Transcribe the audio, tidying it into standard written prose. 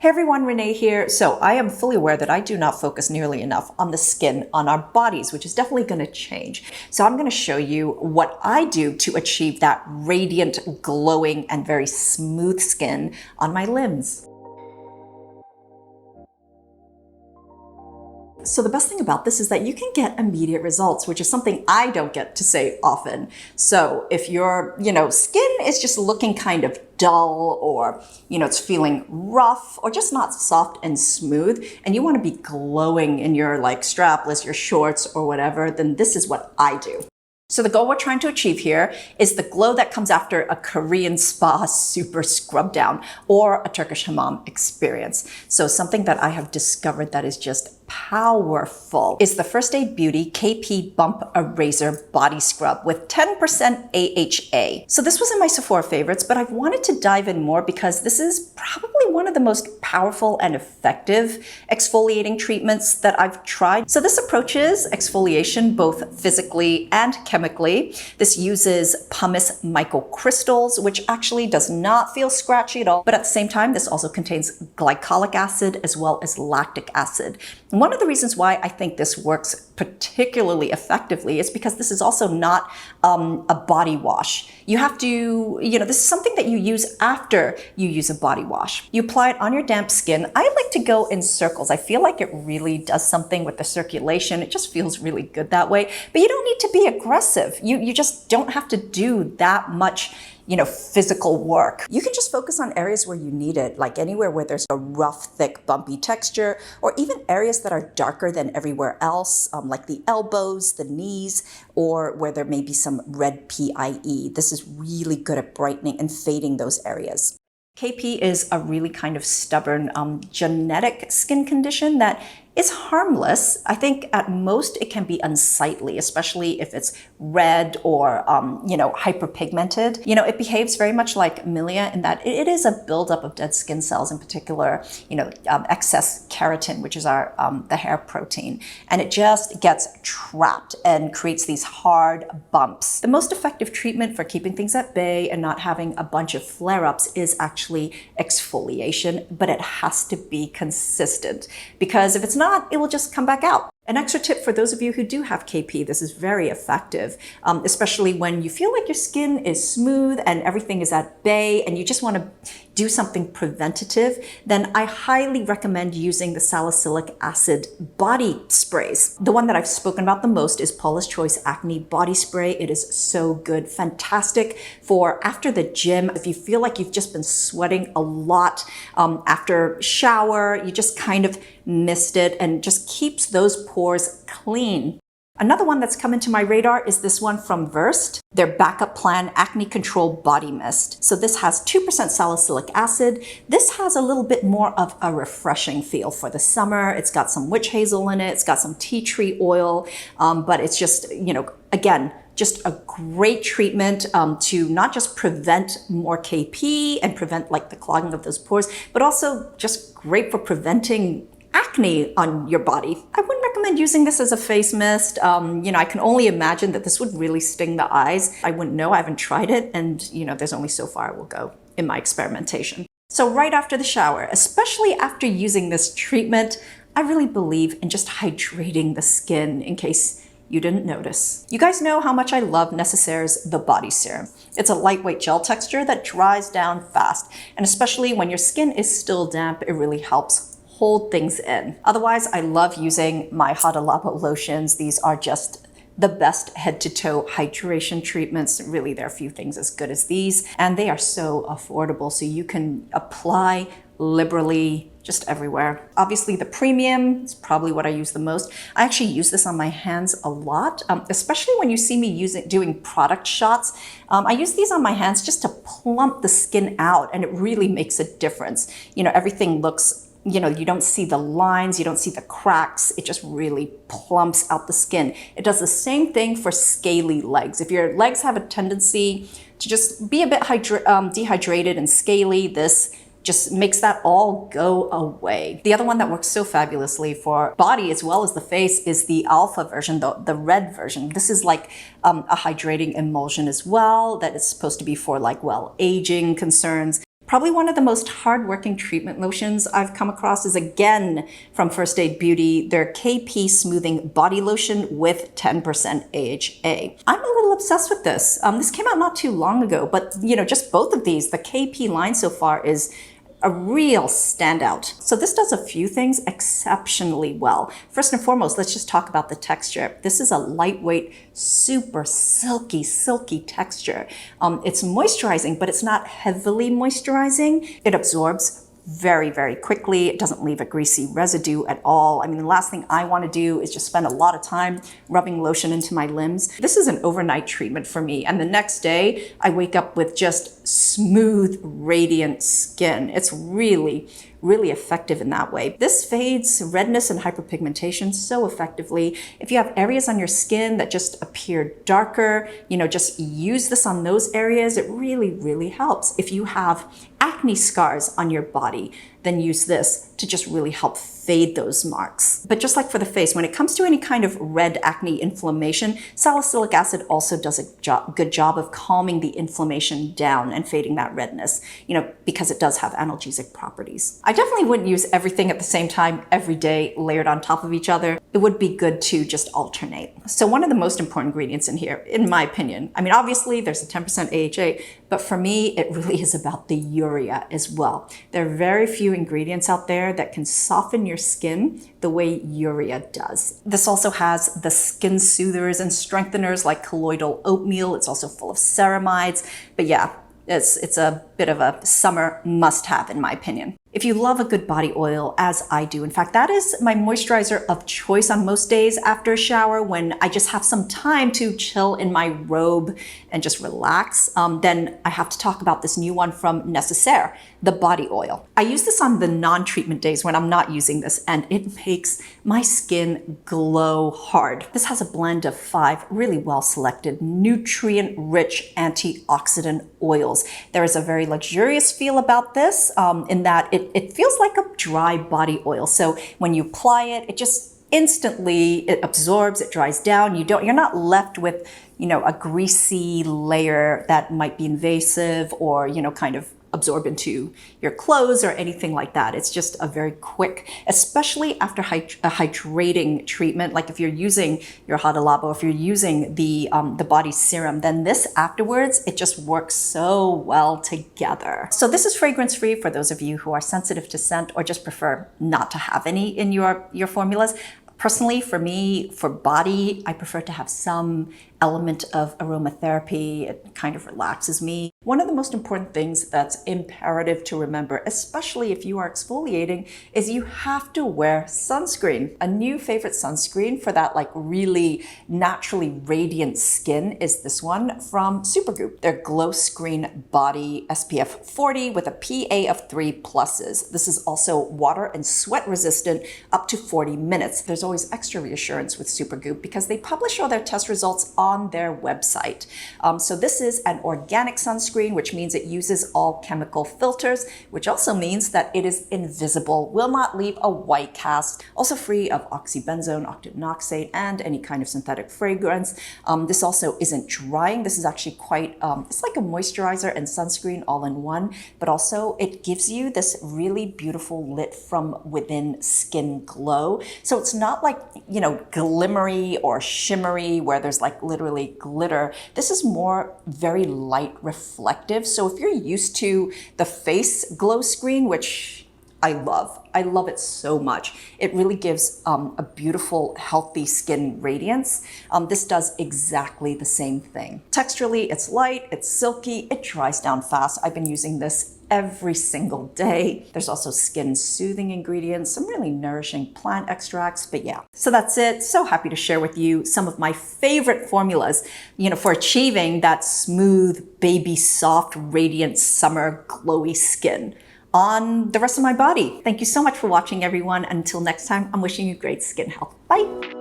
Hey everyone, Renee here. So I am fully aware that I do not focus nearly enough on the skin on our bodies, which is definitely going to change. So I'm going to show you what I do to achieve that radiant, glowing, and very smooth skin on my limbs. So the best thing about this is that you can get immediate results, which is something I don't get to say often. So if your, skin is just looking kind of dull, or, it's feeling rough or just not soft and smooth, and you want to be glowing in your strapless, your shorts or whatever, then this is what I do. So the goal we're trying to achieve here is the glow that comes after a Korean spa super scrub down or a Turkish hammam experience. So something that I have discovered that is just powerful is the First Aid Beauty KP Bump Eraser Body Scrub with 10% AHA. So this was in my Sephora favorites, but I've wanted to dive in more because this is probably one of the most powerful and effective exfoliating treatments that I've tried. So this approaches exfoliation both physically and chemically. This uses pumice microcrystals, which actually does not feel scratchy at all, but at the same time, this also contains glycolic acid as well as lactic acid. And one of the reasons why I think this works particularly effectively is because this is also not a body wash. You have to, this is something that you use after you use a body wash. You apply it on your damp skin. I like to go in circles. I feel like it really does something with the circulation. It just feels really good that way. But you don't need to be aggressive. You just don't have to do that much physical work. You can just focus on areas where you need it, like anywhere where there's a rough, thick, bumpy texture, or even areas that are darker than everywhere else, like the elbows, the knees, or where there may be some red PIE. This is really good at brightening and fading those areas. KP is a really kind of stubborn genetic skin condition that is harmless. I think at most it can be unsightly, especially if it's red or, hyperpigmented. It behaves very much like milia in that it is a buildup of dead skin cells, in particular, excess keratin, which is our the hair protein. And it just gets trapped and creates these hard bumps. The most effective treatment for keeping things at bay and not having a bunch of flare-ups is actually exfoliation, but it has to be consistent, because if it's not, it will just come back out. An extra tip for those of you who do have KP, this is very effective, especially when you feel like your skin is smooth and everything is at bay and you just want to do something preventative, then I highly recommend using the salicylic acid body sprays. The one that I've spoken about the most is Paula's Choice Acne Body Spray. It is so good, fantastic for after the gym. If you feel like you've just been sweating a lot after shower, you just kind of missed it, and just keeps those pores clean. Another one that's come into my radar is this one from Versed, their Backup Plan Acne Control Body Mist. So this has 2% salicylic acid. This has a little bit more of a refreshing feel for the summer. It's got some witch hazel in it. It's got some tea tree oil, but it's just, again, just a great treatment to not just prevent more KP and prevent the clogging of those pores, but also just great for preventing acne on your body. I wouldn't recommend using this as a face mist. I can only imagine that this would really sting the eyes. I wouldn't know, I haven't tried it, and there's only so far I will go in my experimentation. So right after the shower, especially after using this treatment, I really believe in just hydrating the skin in case you didn't notice. You guys know how much I love Nécessaire's The Body Serum. It's a lightweight gel texture that dries down fast, and especially when your skin is still damp, it really helps hold things in. Otherwise, I love using my Hada Labo lotions. These are just the best head-to-toe hydration treatments. Really, there are few things as good as these, and they are so affordable, so you can apply liberally just everywhere. Obviously, the premium is probably what I use the most. I actually use this on my hands a lot, especially when you see me doing product shots. I use these on my hands just to plump the skin out, and it really makes a difference. Everything looks, you don't see the lines, you don't see the cracks. It just really plumps out the skin. It does the same thing for scaly legs. If your legs have a tendency to just be a bit dehydrated and scaly, this just makes that all go away. The other one that works so fabulously for body as well as the face is the alpha version, the red version. This is like a hydrating emulsion as well that is supposed to be for aging concerns. Probably one of the most hardworking treatment lotions I've come across is again from First Aid Beauty, their KP Smoothing Body Lotion with 10% AHA. I'm a little obsessed with this. This came out not too long ago, but just both of these, the KP line so far is a real standout. So this does a few things exceptionally well. First and foremost, let's just talk about the texture. This is a lightweight, super silky texture. It's moisturizing, but it's not heavily moisturizing. It absorbs very quickly. It doesn't leave a greasy residue at all. I mean, the last thing I want to do is just spend a lot of time rubbing lotion into my limbs. This is an overnight treatment for me. And the next day I wake up with just smooth, radiant skin. It's really effective in that way. This fades redness and hyperpigmentation so effectively. If you have areas on your skin that just appear darker, just use this on those areas. It really helps. If you have acne scars on your body, then use this to just really help fade those marks. But just like for the face, when it comes to any kind of red acne inflammation, salicylic acid also does a good job of calming the inflammation down and fading that redness, because it does have analgesic properties. I definitely wouldn't use everything at the same time every day layered on top of each other. It would be good to just alternate. So one of the most important ingredients in here, in my opinion, I mean, obviously there's a 10% AHA, but for me, it really is about the urea as well. There are very few ingredients out there that can soften your skin the way urea does. This also has the skin soothers and strengtheners like colloidal oatmeal. It's also full of ceramides. But yeah, it's a bit of a summer must-have in my opinion. If you love a good body oil, as I do, in fact, that is my moisturizer of choice on most days after a shower when I just have some time to chill in my robe and just relax, then I have to talk about this new one from Nécessaire, the body oil. I use this on the non-treatment days when I'm not using this, and it makes my skin glow hard. This has a blend of 5 really well-selected, nutrient-rich antioxidant oils. There is a very luxurious feel about this in that it feels like a dry body oil. So when you apply it, it just instantly, it absorbs, it dries down. You're not left with, a greasy layer that might be invasive or, kind of absorb into your clothes or anything like that. It's just a very quick, especially after a hydrating treatment. Like if you're using your Hada Labo, if you're using the body serum, then this afterwards, it just works so well together. So this is fragrance free for those of you who are sensitive to scent or just prefer not to have any in your formulas. Personally, for me, for body, I prefer to have some element of aromatherapy. It kind of relaxes me. One of the most important things that's imperative to remember, especially if you are exfoliating, is you have to wear sunscreen. A new favorite sunscreen for that really naturally radiant skin is this one from Supergoop. Their Glowscreen Body SPF 40 with a PA of 3+. This is also water and sweat resistant up to 40 minutes. There's always extra reassurance with Supergoop because they publish all their test results on their website. So this is an organic sunscreen, which means it uses all chemical filters, which also means that it is invisible, will not leave a white cast, also free of oxybenzone, octinoxate, and any kind of synthetic fragrance. This also isn't drying. This is actually quite, it's like a moisturizer and sunscreen all in one, but also it gives you this really beautiful lit from within skin glow. So it's not like, glimmery or shimmery where there's literally glitter. This is more very light reflective. So if you're used to the face glow screen, which I love it so much. It really gives a beautiful, healthy skin radiance. This does exactly the same thing. Texturally, it's light, it's silky, it dries down fast. I've been using this every single day. There's also skin soothing ingredients, some really nourishing plant extracts, but yeah. So that's it. So happy to share with you some of my favorite formulas, for achieving that smooth, baby soft, radiant, summer, glowy skin on the rest of my body. Thank you so much for watching, everyone. Until next time, I'm wishing you great skin health. Bye.